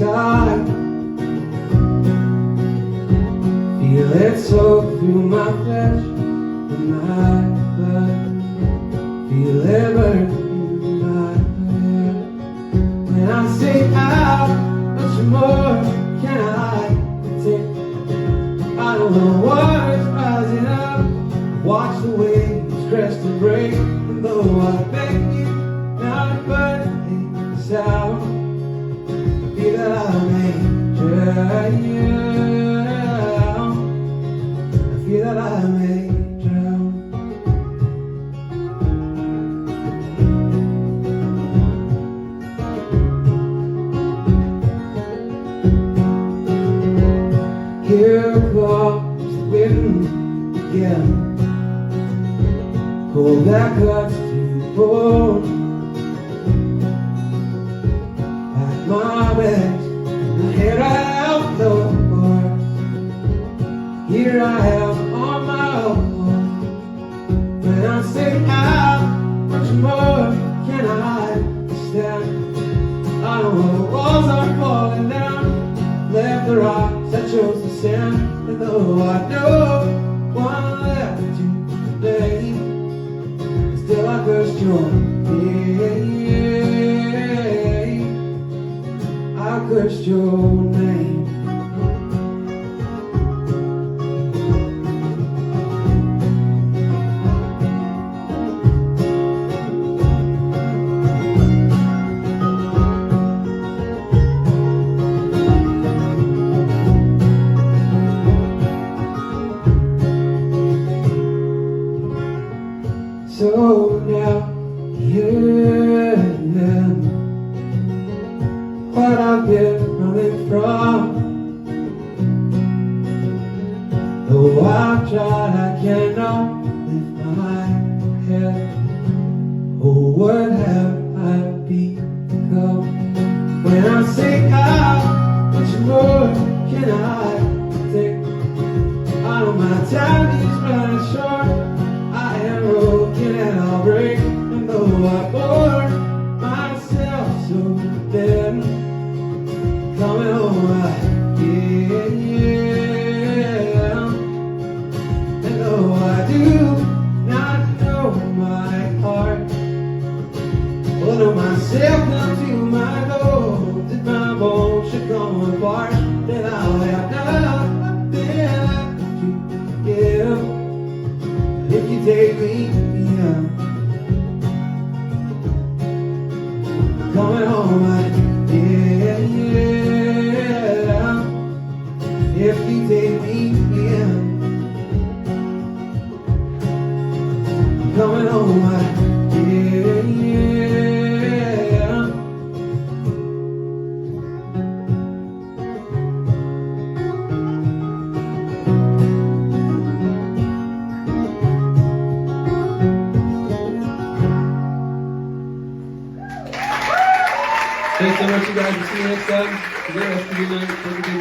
sky. Feel it soak through my flesh and my blood. Feel it burn in my blood. When I say out, much more can I take? I don't know what's rising up. Watch the waves crest and break. And though I beg you not to burn things out, I feel that I may drown. I feel that I may drown. Here comes the wind again. Cold that cuts to bone. Pack my bags and head out the door. Here I am on my own. When I say out, much more can I stand? I don't know the walls are falling down. Left the rocks, I chose to stand. And though I know one left to blame, still I cursed your name. I cursed your name. So now here and then, what I've been running from. Though I've tried, I cannot lift my head. Oh, what have I become? When I say out, much more can I take? I know my time is running short. I am broken and I'll break. And though I bore myself so thin, coming home again. And though I do not know my heart, or know myself down to my bones, if my bones should come apart, then I'll have nothing left to give. If you take me out, coming home again. If you take me out, coming home again. Thanks so much, you guys. We'll see you next time. Have a good night. Have a good